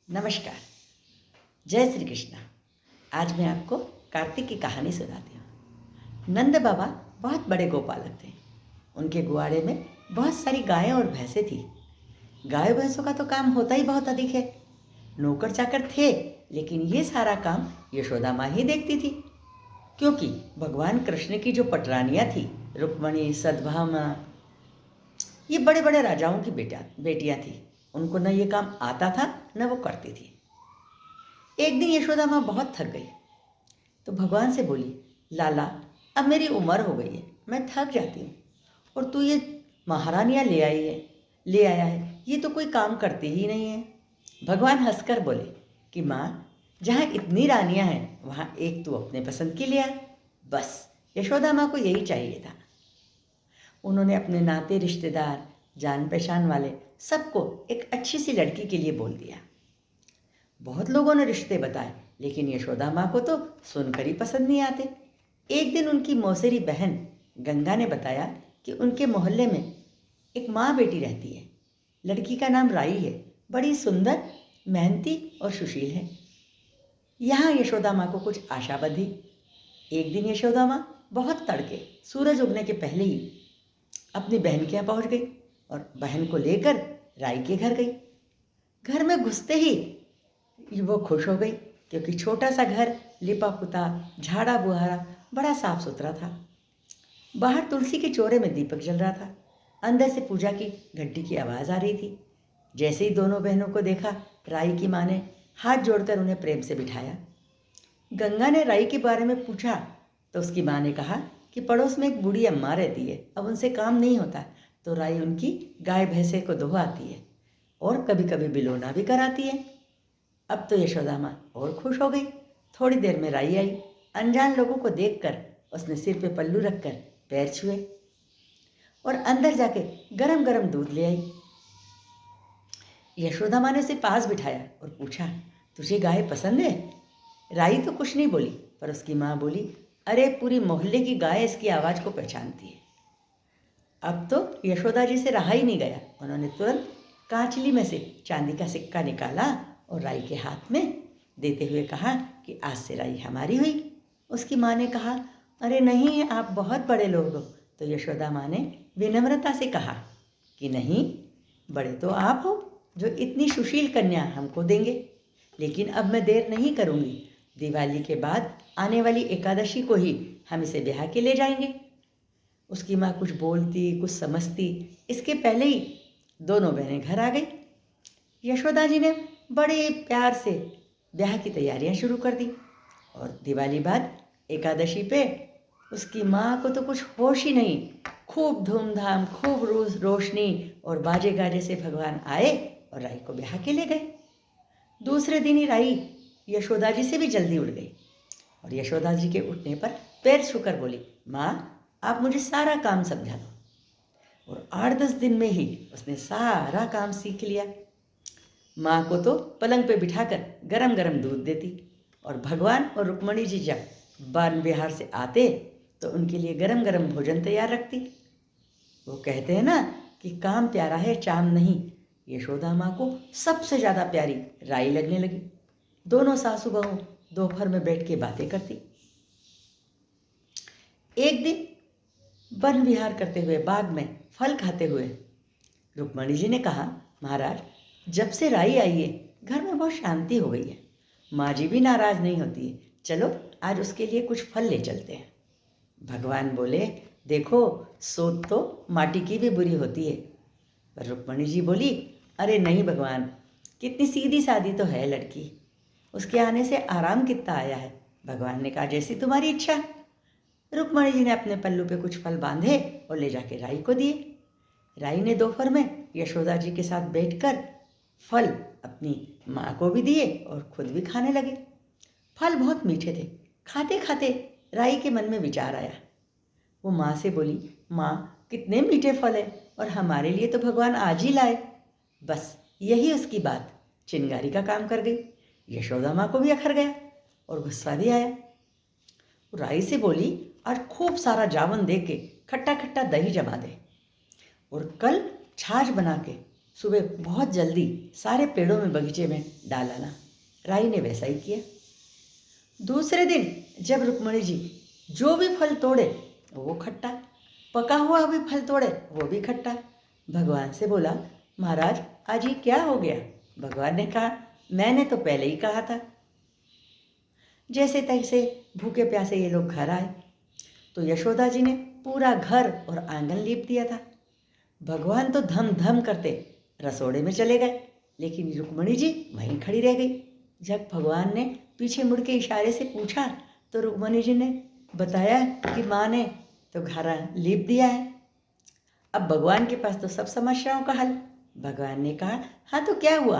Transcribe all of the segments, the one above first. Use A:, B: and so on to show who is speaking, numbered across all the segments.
A: नमस्कार। जय श्री कृष्ण। आज मैं आपको कार्तिक की कहानी सुनाती हूँ। नंद बाबा बहुत बड़े गोपालक थे। उनके गुआड़े में बहुत सारी गायें और भैंसें थी। गाय भैंसों का तो काम होता ही बहुत अधिक है। नौकर चाकर थे, लेकिन ये सारा काम यशोदा माँ ही देखती थी, क्योंकि भगवान कृष्ण की जो पटरानियाँ थी, रुक्मणी, सद्भामा, ये बड़े बड़े राजाओं की बेटियाँ थी। उनको न ये काम आता था, न वो करती थी। एक दिन यशोदा माँ बहुत थक गई तो भगवान से बोली, लाला, अब मेरी उम्र हो गई है, मैं थक जाती हूँ, और तू ये महारानियाँ ले आया है, ये तो कोई काम करती ही नहीं है। भगवान हंसकर बोले कि माँ, जहाँ इतनी रानियाँ हैं वहाँ एक तू अपने पसंद की ले आ। बस यशोदा माँ को यही चाहिए था। उन्होंने अपने नाते रिश्तेदार, जान पहचान वाले सबको एक अच्छी सी लड़की के लिए बोल दिया। बहुत लोगों ने रिश्ते बताए, लेकिन यशोदा माँ को तो सुनकर ही पसंद नहीं आते। एक दिन उनकी मौसेरी बहन गंगा ने बताया कि उनके मोहल्ले में एक माँ बेटी रहती है। लड़की का नाम राई है, बड़ी सुंदर, मेहनती और सुशील है। यहाँ यशोदा माँ को कुछ आशा बंधी। एक दिन यशोदा माँ बहुत तड़के, सूरज उगने के पहले ही अपनी बहन के यहाँ पहुँच गई और बहन को लेकर राई के घर गई। घर में घुसते ही वो खुश हो गई, क्योंकि छोटा सा घर, लिपा पुता, झाड़ा बुहारा, बड़ा साफ सुथरा था। बाहर तुलसी के चौरे में दीपक जल रहा था। अंदर से पूजा की घंटी की आवाज़ आ रही थी। जैसे ही दोनों बहनों को देखा, राई की माँ ने हाथ जोड़कर उन्हें प्रेम से बिठाया। गंगा ने राई के बारे में पूछा तो उसकी माँ ने कहा कि पड़ोस में एक बूढ़ी अम्मा रहती है, अब उनसे काम नहीं होता, तो राई उनकी गाय भैंसे को दोहराती है और कभी कभी बिलोना भी कराती है। अब तो यशोदा माँ और खुश हो गई। थोड़ी देर में राई आई। अनजान लोगों को देखकर उसने सिर पे पल्लू रखकर पैर छुए और अंदर जाके गरम गरम दूध ले आई। यशोदा माँ ने उसे पास बिठाया और पूछा, तुझे गाय पसंद है? राई तो कुछ नहीं बोली, पर उसकी माँ बोली, अरे पूरी मोहल्ले की गाय इसकी आवाज़ को पहचानती है। अब तो यशोदा जी से रहा ही नहीं गया। उन्होंने तुरंत कांचली में से चांदी का सिक्का निकाला और राई के हाथ में देते हुए कहा कि आज से राई हमारी हुई। उसकी माँ ने कहा, अरे नहीं, आप बहुत बड़े लोग हो। तो यशोदा माँ ने विनम्रता से कहा कि नहीं, बड़े तो आप हो जो इतनी सुशील कन्या हमको देंगे, लेकिन अब मैं देर नहीं करूँगी। दिवाली के बाद आने वाली एकादशी को ही हम इसे ब्याह के ले जाएंगे। उसकी माँ कुछ बोलती, कुछ समझती, इसके पहले ही दोनों बहनें घर आ गई। यशोदा जी ने बड़े प्यार से ब्याह की तैयारियां शुरू कर दी और दिवाली बाद एकादशी पे उसकी माँ को तो कुछ होश ही नहीं। खूब धूमधाम, खूब रोशनी और बाजे गाजे से भगवान आए और राई को ब्याह के ले गए। दूसरे दिन ही राई यशोदा जी से भी जल्दी उठ गई और यशोदा जी के उठने पर पैर छूकर बोली, माँ, आप मुझे सारा काम समझा दो। और 8-10 दिन में ही उसने सारा काम सीख लिया। माँ को तो पलंग पे बिठाकर गरम गरम दूध देती और भगवान और रुक्मणी जी जब बान बिहार से आते तो उनके लिए गरम गरम भोजन तैयार रखती। वो कहते हैं ना कि काम प्यारा है, चाम नहीं। यशोदा माँ को सबसे ज़्यादा प्यारी राई लगने लगी। दोनों सासू बहू दोपहर में बैठ के बातें करती। एक दिन वन विहार करते हुए, बाग में फल खाते हुए रुक्मणी जी ने कहा, महाराज, जब से राई आई है घर में बहुत शांति हो गई है। माँ जी भी नाराज नहीं होती है, चलो आज उसके लिए कुछ फल ले चलते हैं। भगवान बोले, देखो, सोच तो माटी की भी बुरी होती है। पर रुक्मणी जी बोली, अरे नहीं भगवान, कितनी सीधी सादी तो है लड़की, उसके आने से आराम कितना आया है। भगवान ने कहा, जैसी तुम्हारी इच्छा। रुक्मणी जी ने अपने पल्लू पे कुछ फल बांधे और ले जाके राई को दिए। राई ने दोपहर में यशोदा जी के साथ बैठकर फल अपनी माँ को भी दिए और खुद भी खाने लगे। फल बहुत मीठे थे। खाते खाते राई के मन में विचार आया। वो माँ से बोली, माँ, कितने मीठे फल है और हमारे लिए तो भगवान आज ही लाए। बस यही उसकी बात चिंगारी का काम कर गई। यशोदा माँ को भी अखर गया और गुस्सा भी आया। राई से बोली, आज खूब सारा जावन दे के खट्टा खट्टा दही जमा दे और कल छाछ बना के सुबह बहुत जल्दी सारे पेड़ों में बगीचे में डाल आना। राई ने वैसा ही किया। दूसरे दिन जब रुक्मणी जी जो भी फल तोड़े वो खट्टा, पका हुआ भी फल तोड़े वो भी खट्टा। भगवान से बोला, महाराज आज ये क्या हो गया? भगवान ने कहा, मैंने तो पहले ही कहा था। जैसे तैसे भूखे प्यासे ये लोग घर आए तो यशोदा जी ने पूरा घर और आंगन लीप दिया था। भगवान तो धम धम करते रसोड़े में चले गए, लेकिन रुक्मणी जी वहीं खड़ी रह गई। जब भगवान ने पीछे मुड़ के इशारे से पूछा तो रुक्मणी जी ने बताया कि माँ ने तो घर लीप दिया है। अब भगवान के पास तो सब समस्याओं का हल। भगवान ने कहा, हाँ तो क्या हुआ,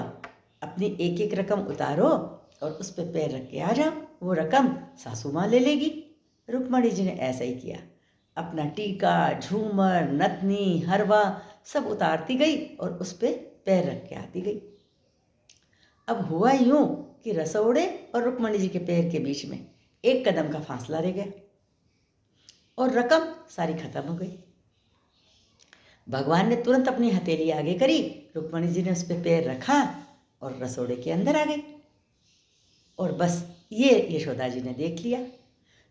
A: अपनी एक एक रकम उतारो और उस पर पैर रख के आ जाओ, वो रकम सासू माँ ले लेगी। रुक्मणी जी ने ऐसा ही किया। अपना टीका, झूमर, नथनी, हरवा सब उतारती गई और उस पर पैर रख के आती गई। अब हुआ यूं कि रसोड़े और रुक्मणी जी के पैर के बीच में एक कदम का फासला रह गया और रकम सारी खत्म हो गई। भगवान ने तुरंत अपनी हथेली आगे करी, रुक्मणी जी ने उस पर पैर रखा और रसोड़े के अंदर आ गई। और बस ये यशोदा जी ने देख लिया।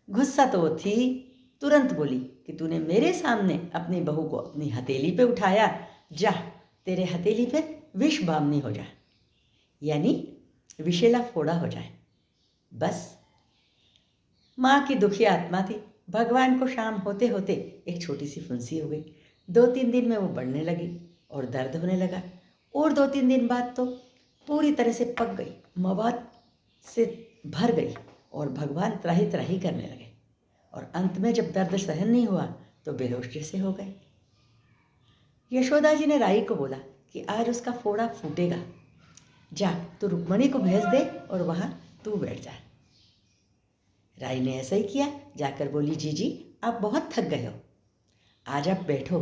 A: गुस्सा तो वो थी, तुरंत बोली कि तूने मेरे सामने अपनी बहू को अपनी हथेली पे उठाया, जा तेरे हथेली पे विष बामनी हो जाए, यानी विषैला फोड़ा हो जाए। बस माँ की दुखी आत्मा थी। भगवान को शाम होते होते एक छोटी सी फुंसी हो गई। 2-3 दिन में वो बढ़ने लगी और दर्द होने लगा, और 2-3 दिन बाद तो पूरी तरह से पक गई, मवाद से भर गई और भगवान त्राही त्राही करने लगे। और अंत में जब दर्द सहन नहीं हुआ तो बेहोश जैसे हो गए। यशोदा जी ने राई को बोला कि आज उसका फोड़ा फूटेगा, जा तू रुक्मणी को भेज दे और वहाँ तू बैठ जा। राई ने ऐसा ही किया। जाकर बोली, जीजी आप बहुत थक गए हो, आज आप बैठो,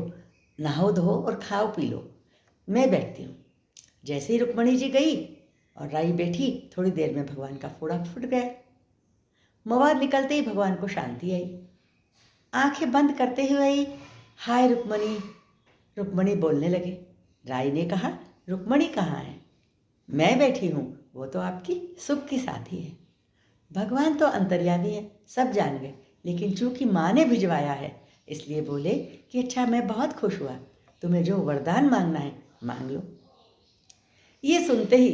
A: नहाओ धो और खाओ पी लो, मैं बैठती हूँ। जैसे ही रुक्मणी जी गई और राई बैठी, थोड़ी देर में भगवान का फोड़ा फूट गया। मवाद निकलते ही भगवान को शांति आई। आंखें बंद करते हुए ही हाय रुक्मणी रुक्मणी बोलने लगे। राई ने कहा, रुक्मणी कहाँ है? मैं बैठी हूँ, वो तो आपकी सुख की साथी है। भगवान तो अंतर्यामी है, सब जान गए, लेकिन चूंकि माँ ने भिजवाया है इसलिए बोले कि अच्छा मैं बहुत खुश हुआ, तुम्हें जो वरदान मांगना है मांग लो। ये सुनते ही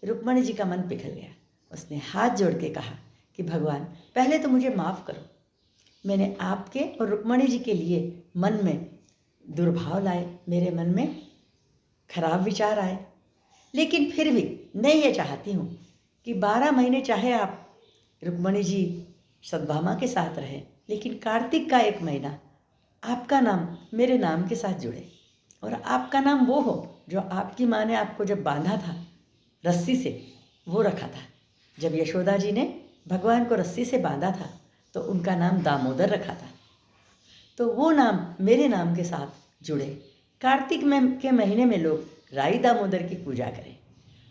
A: रुक्मणी जी का मन पिघल गया। उसने हाथ जोड़ के कहा कि भगवान पहले तो मुझे माफ़ करो, मैंने आपके और रुक्मणी जी के लिए मन में दुर्भाव लाए, मेरे मन में खराब विचार आए, लेकिन फिर भी मैं ये चाहती हूँ कि 12 महीने चाहे आप रुक्मणी जी सत्यभामा के साथ रहे, लेकिन कार्तिक का 1 महीना आपका नाम मेरे नाम के साथ जुड़े और आपका नाम वो हो जो आपकी माँ ने आपको जब बांधा था रस्सी से, वो रखा था। जब यशोदा जी ने भगवान को रस्सी से बांधा था तो उनका नाम दामोदर रखा था, तो वो नाम मेरे नाम के साथ जुड़े। कार्तिक के महीने में लोग राई दामोदर की पूजा करें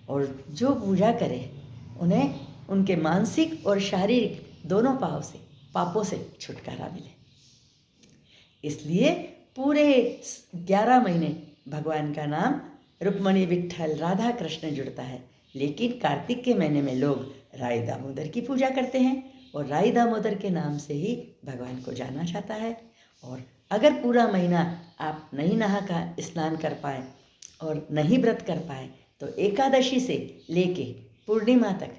A: और जो पूजा करें उन्हें उनके मानसिक और शारीरिक दोनों पापों से छुटकारा मिले। इसलिए पूरे 11 महीने भगवान का नाम रुक्मणी विट्ठल राधा कृष्ण जुड़ता है, लेकिन कार्तिक के महीने में लोग राई दामोदर की पूजा करते हैं और राई दामोदर के नाम से ही भगवान को जाना जाता है। और अगर पूरा महीना आप नहीं नहा का स्नान कर पाए और नहीं व्रत कर पाए तो एकादशी से लेके पूर्णिमा तक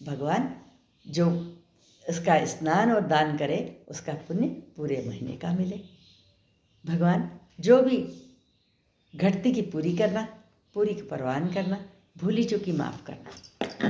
A: भगवान जो उसका स्नान और दान करे उसका पुण्य पूरे महीने का मिले। भगवान जो भी घटती की पूरी करना, पूरी की परवान करना, भूली चूकी माफ़ करना।